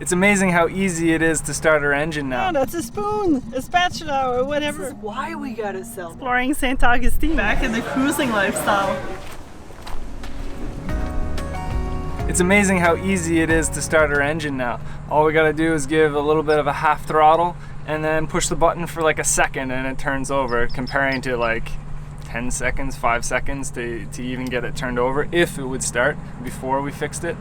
It's amazing how easy it is to start our engine now. Oh, that's a spoon, a spatula, or whatever. This is why we got a sailboat. Exploring St. Augustine. Back in the cruising lifestyle. It's amazing how easy it is to start our engine now. All we gotta do is give a little bit of a half throttle and then push the button for like a second and it turns over, comparing to like 10 seconds, 5 seconds to even get it turned over, if it would start before we fixed it.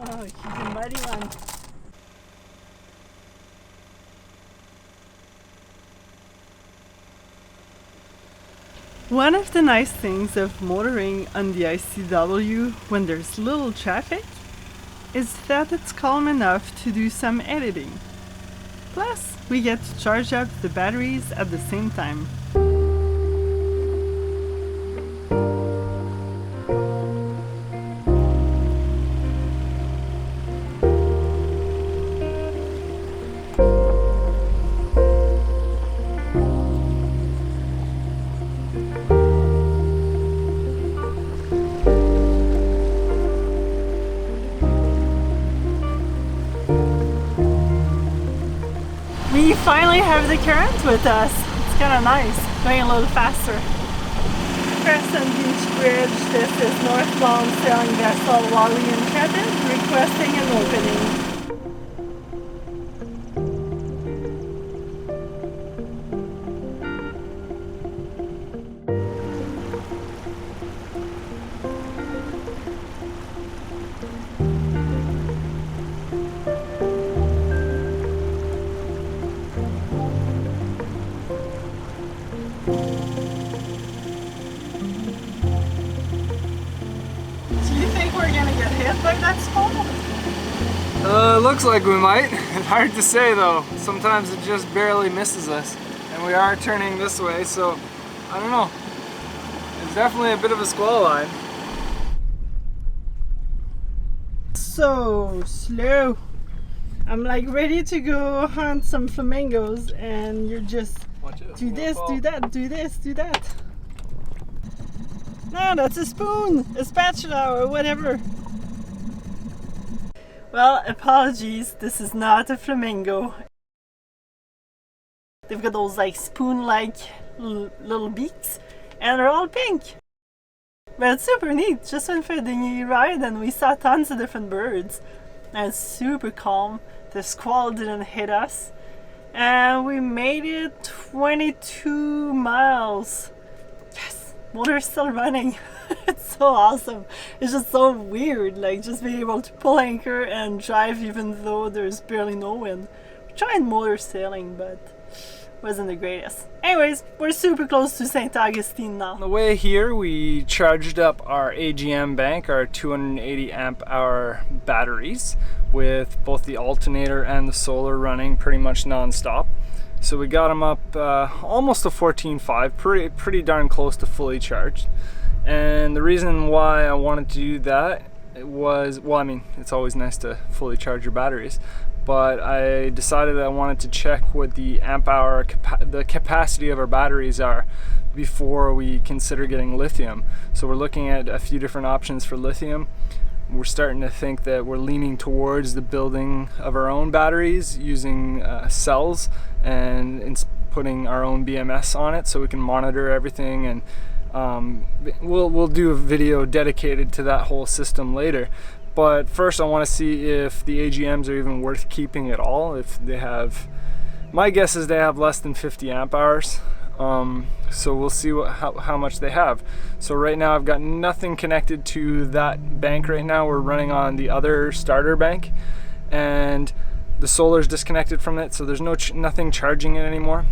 Oh, she's a muddy one. One of the nice things of motoring on the ICW when there's little traffic is that it's calm enough to do some editing. Plus, we get to charge up the batteries at the same time. We finally have the current with us. It's kind of nice, going a little faster. Crescent Beach Bridge, this is northbound sailing vessel Wildly Intrepid requesting an opening. We're gonna get hit by that squall? Looks like we might. Hard to say though. Sometimes it just barely misses us. And we are turning this way, so I don't know. It's definitely a bit of a squall line. So slow. I'm like ready to go hunt some flamingos and you're just do this, do that, do this, do that. No, that's a spoon, a spatula, or whatever. Well, apologies, this is not a flamingo. They've got those like spoon-like little beaks, and they're all pink. But it's super neat. Just went for a dinghy ride and we saw tons of different birds. And it's super calm. The squall didn't hit us. And we made it 22 miles. Yes! Motor's still running. It's so awesome. It's just so weird, like just being able to pull anchor and drive even though there's barely no wind. We're trying motor sailing, but wasn't the greatest. Anyways, we're super close to St. Augustine now. On the way here, we charged up our AGM bank, our 280 amp hour batteries, with both the alternator and the solar running pretty much non-stop. So we got them up almost to 14.5, pretty darn close to fully charged. And the reason why I wanted to do that was, well, I mean, it's always nice to fully charge your batteries, but I decided I wanted to check what the amp hour, the capacity of our batteries are before we consider getting lithium. So we're looking at a few different options for lithium. We're starting to think that we're leaning towards the building of our own batteries using cells and putting our own BMS on it so we can monitor everything, and we'll do a video dedicated to that whole system later. But first I want to see if the AGMs are even worth keeping at all. If they have, my guess is they have less than 50 amp hours. So we'll see how much they have. So right now I've got nothing connected to that bank right now. We're running on the other starter bank, and the solar's disconnected from it, so there's nothing charging it anymore.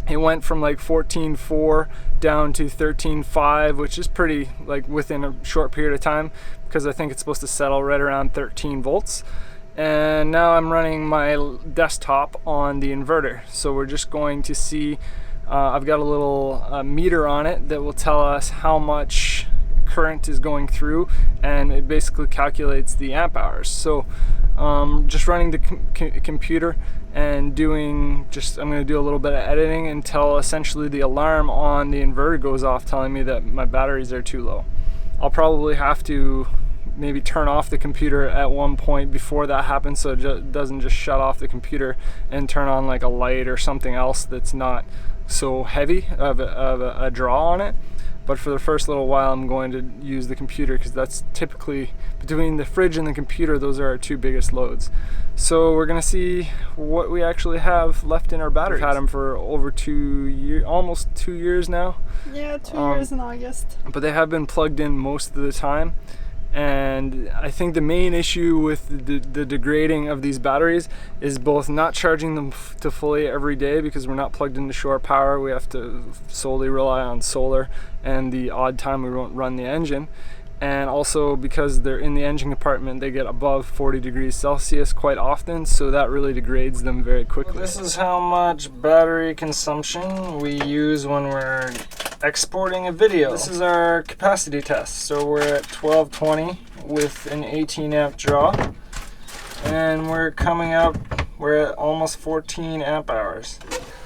It went from like 14.4 down to 13.5, which is pretty like within a short period of time, because I think it's supposed to settle right around 13 volts. And now I'm running my desktop on the inverter. So we're just going to see, I've got a little meter on it that will tell us how much current is going through, and it basically calculates the amp hours. So just running the computer and I'm going to do a little bit of editing until essentially the alarm on the inverter goes off telling me that my batteries are too low. I'll probably have to maybe turn off the computer at one point before that happens, so it doesn't just shut off the computer and turn on like a light or something else that's not so heavy of a draw on it. But for the first little while, I'm going to use the computer because that's typically, between the fridge and the computer, those are our two biggest loads. So we're gonna see what we actually have left in our batteries. We've had them for over 2 years, almost 2 years now. Yeah, 2 years in August. But they have been plugged in most of the time. And I think the main issue with the degrading of these batteries is both not charging them to fully every day because we're not plugged into shore power. We have to solely rely on solar and the odd time we won't run the engine. And also because they're in the engine compartment, they get above 40 degrees Celsius quite often, so that really degrades them very quickly. Well, this is how much battery consumption we use when we're exporting a video. This is our capacity test. So we're at 1220 with an 18 amp draw, and we're at almost 14 amp hours.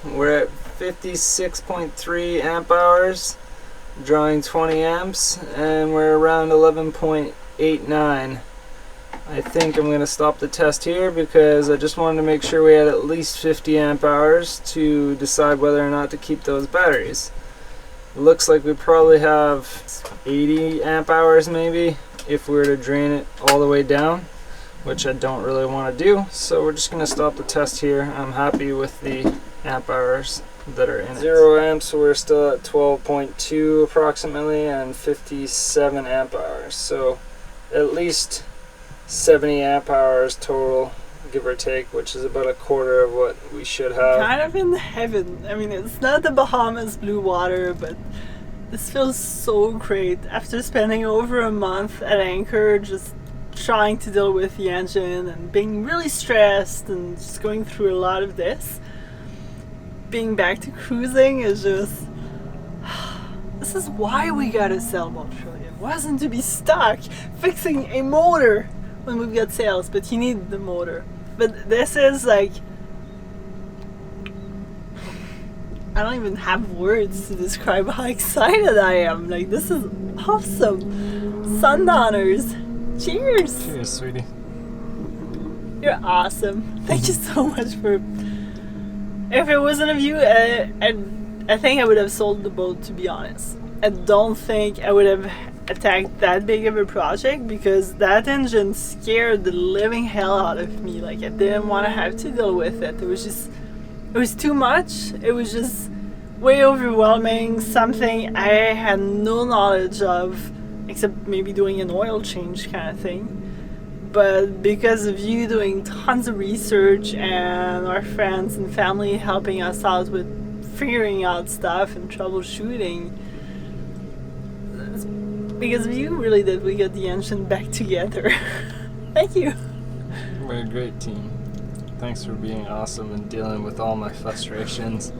We're at 56.3 amp hours, drawing 20 amps, and we're around 11.89. I think I'm going to stop the test here because I just wanted to make sure we had at least 50 amp hours to decide whether or not to keep those batteries. It looks like we probably have 80 amp hours maybe if we were to drain it all the way down, which I don't really want to do, so we're just going to stop the test here. I'm happy with the amp hours that are in it. 0 amps, so we're still at 12.2 approximately, and 57 amp hours, so at least 70 amp hours total, give or take, which is about a quarter of what we should have. Kind of in heaven. I mean, it's not the Bahamas blue water, but this feels so great after spending over a month at anchor just trying to deal with the engine and being really stressed and just going through a lot of this. Being back to cruising is just... This is why we got a sailboat, really. It wasn't to be stuck fixing a motor when we've got sails, but you need the motor. But this is like... I don't even have words to describe how excited I am. Like, this is awesome. Sundowners, cheers! Cheers, sweetie. You're awesome. Thank you so much for... If it wasn't of you, I think I would have sold the boat, to be honest. I don't think I would have attacked that big of a project because that engine scared the living hell out of me. Like, I didn't want to have to deal with it. It was too much. It was just way overwhelming. Something I had no knowledge of, except maybe doing an oil change kind of thing. But because of you doing tons of research and our friends and family helping us out with figuring out stuff and troubleshooting, because of you really that we got the engine back together. Thank you. We're a great team. Thanks for being awesome and dealing with all my frustrations.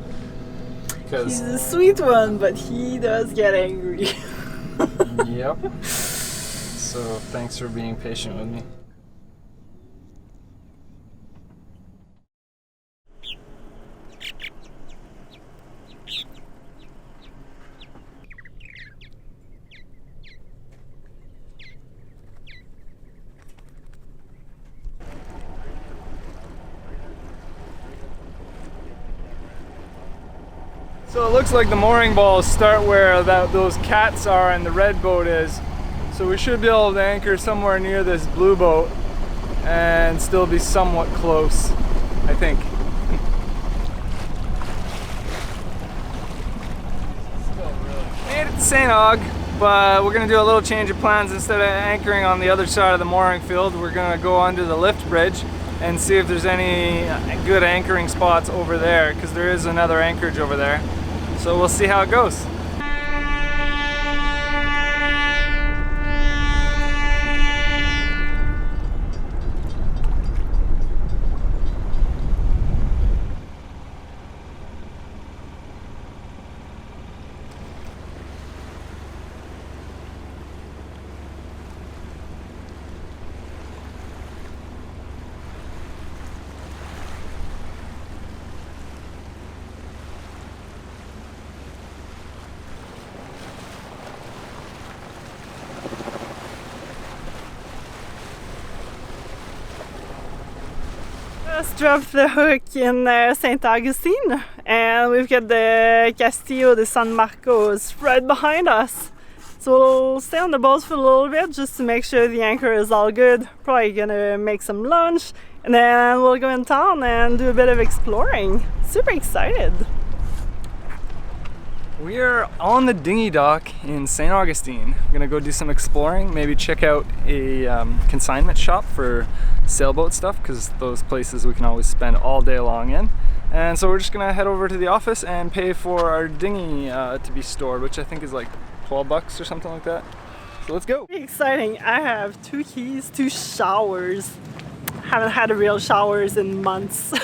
He's a sweet one, but he does get angry. Yep. So thanks for being patient with me. So it looks like the mooring balls start where those cats are and the red boat is. So we should be able to anchor somewhere near this blue boat and still be somewhat close, I think. Made it to St. Aug, but we're gonna do a little change of plans. Instead of anchoring on the other side of the mooring field, we're gonna go under the lift bridge and see if there's any good anchoring spots over there, because there is another anchorage over there. So we'll see how it goes. Just dropped the hook in St. Augustine, and we've got the Castillo de San Marcos right behind us. So we'll stay on the boat for a little bit just to make sure the anchor is all good. Probably gonna make some lunch, and then we'll go in town and do a bit of exploring. Super excited! We are on the dinghy dock in St. Augustine. We're gonna go do some exploring, maybe check out a consignment shop for sailboat stuff, because those places we can always spend all day long in. And so we're just gonna head over to the office and pay for our dinghy to be stored, which I think is like $12 or something like that. So let's go. Pretty exciting. I have 2 keys, 2 showers. Haven't had a real showers in months.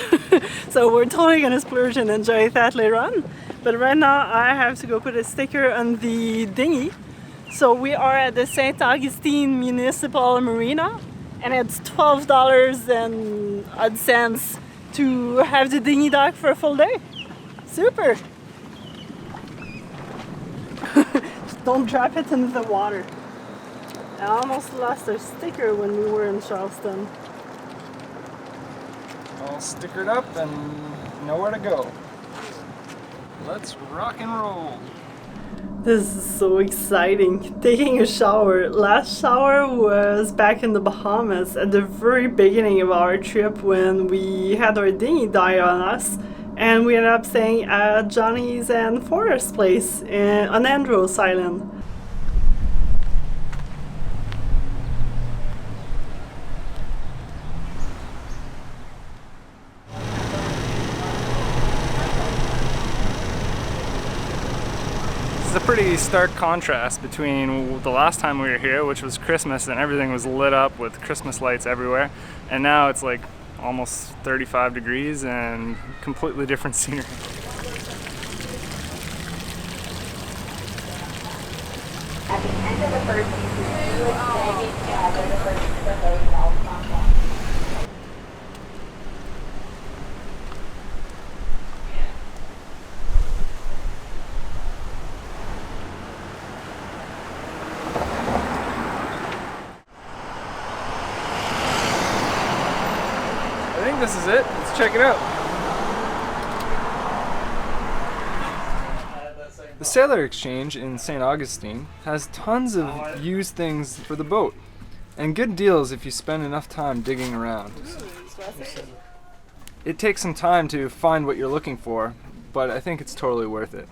So we're totally gonna splurge and enjoy that later on. But right now I have to go put a sticker on the dinghy. So we are at the St. Augustine Municipal Marina, and it's $12 and odd cents to have the dinghy dock for a full day. Super! Don't drop it into the water. I almost lost our sticker when we were in Charleston. All stickered up and nowhere to go. Let's rock and roll. This is so exciting. Taking a shower. Last shower was back in the Bahamas at the very beginning of our trip when we had our dinghy die on us, and we ended up staying at Johnny's and Forrest's place on Andros Island. It's a pretty stark contrast between the last time we were here, which was Christmas and everything was lit up with Christmas lights everywhere, and now it's like almost 35 degrees and completely different scenery. At the end of the first season, you would say the first of the hotel complex. I think this is it. Let's check it out. The Sailor Exchange in St. Augustine has tons of used things for the boat, and good deals if you spend enough time digging around. It takes some time to find what you're looking for, but I think it's totally worth it.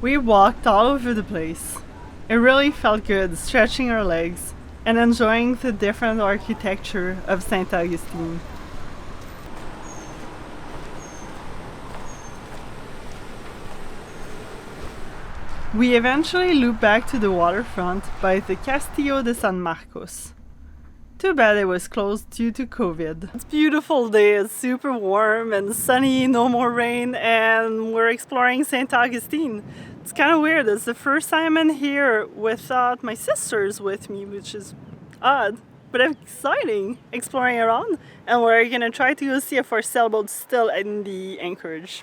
We walked all over the place. It really felt good stretching our legs and enjoying the different architecture of St. Augustine. We eventually looped back to the waterfront by the Castillo de San Marcos. Too bad it was closed due to COVID. It's a beautiful day, it's super warm and sunny, no more rain, and we're exploring St. Augustine. It's kind of weird, it's the first time I'm here without my sisters with me, which is odd, but exciting, exploring around, and we're gonna try to go see if our sailboat's still in the anchorage.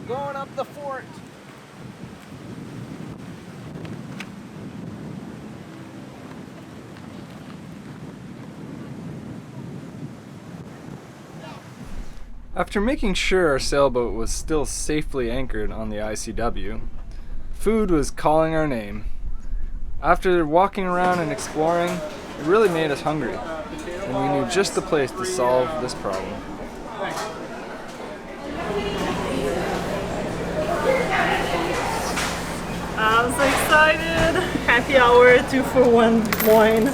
Going up the fort. After making sure our sailboat was still safely anchored on the ICW, food was calling our name. After walking around and exploring, it really made us hungry, and we knew just the place to solve this problem. I'm so excited! Happy hour 2 for 1 wine,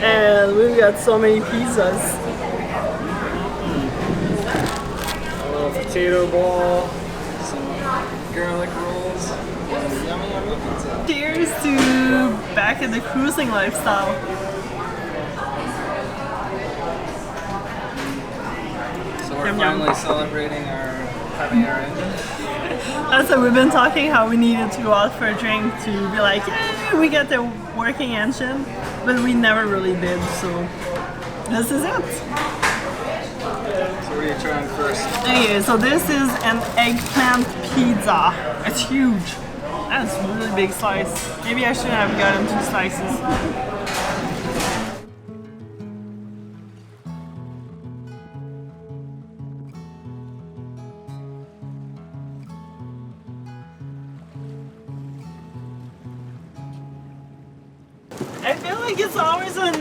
and we've got so many pizzas. A little potato ball, some garlic rolls, and yummy, yummy pizza. Cheers to back in the cruising lifestyle. So we're Yum, yum. finally celebrating our having our engine. That's what we've been talking, how we needed to go out for a drink to be like, we get the working engine, but we never really did, so this is it. So what are you trying first? Okay, so this is an eggplant pizza. It's huge. That's a really big slice. Maybe I should have gotten 2 slices. I feel like it's always on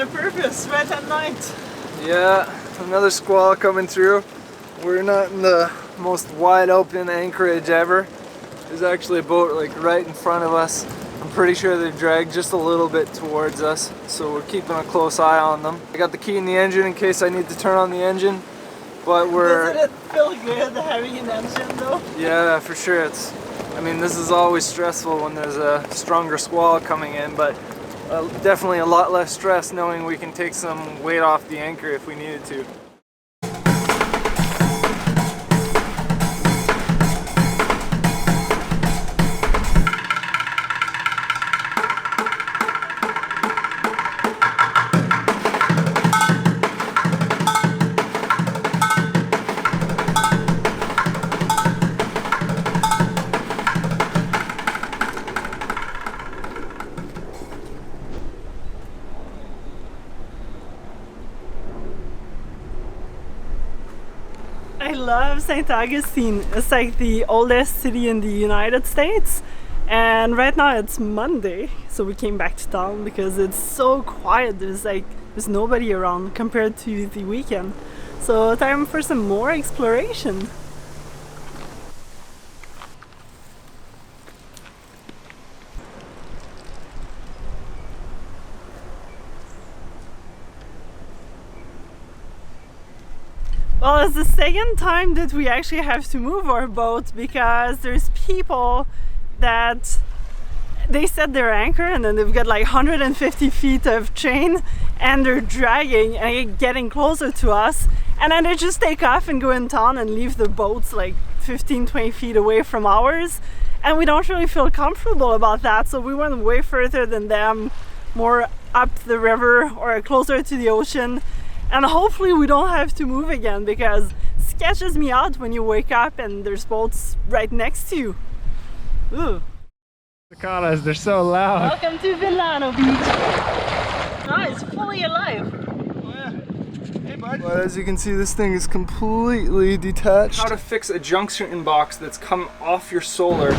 purpose, right at night. Yeah, another squall coming through. We're not in the most wide open anchorage ever. There's actually a boat like right in front of us. I'm pretty sure they dragged just a little bit towards us, so we're keeping a close eye on them. I got the key in the engine in case I need to turn on the engine, but we're... Doesn't it feel good having an engine though? Yeah, for sure. I mean, this is always stressful when there's a stronger squall coming in, but definitely a lot less stress knowing we can take some weight off the anchor if we needed to. I love St. Augustine. It's like the oldest city in the United States, and right now it's Monday, so we came back to town because it's so quiet. There's nobody around compared to the weekend, so time for some more exploration. Well, it's the second time that we actually have to move our boat because there's people that they set their anchor and then they've got like 150 feet of chain and they're dragging and getting closer to us, and then they just take off and go in town and leave the boats like 15-20 feet away from ours, and we don't really feel comfortable about that, so we went way further than them, more up the river or closer to the ocean. And hopefully we don't have to move again, because it sketches me out when you wake up and there's boats right next to you. Ooh. Cicadas, they're so loud. Welcome to Villano Beach. Oh, it's fully alive. Oh, yeah. Hey, bud. But as you can see, this thing is completely detached. How to fix a junction box that's come off your solar.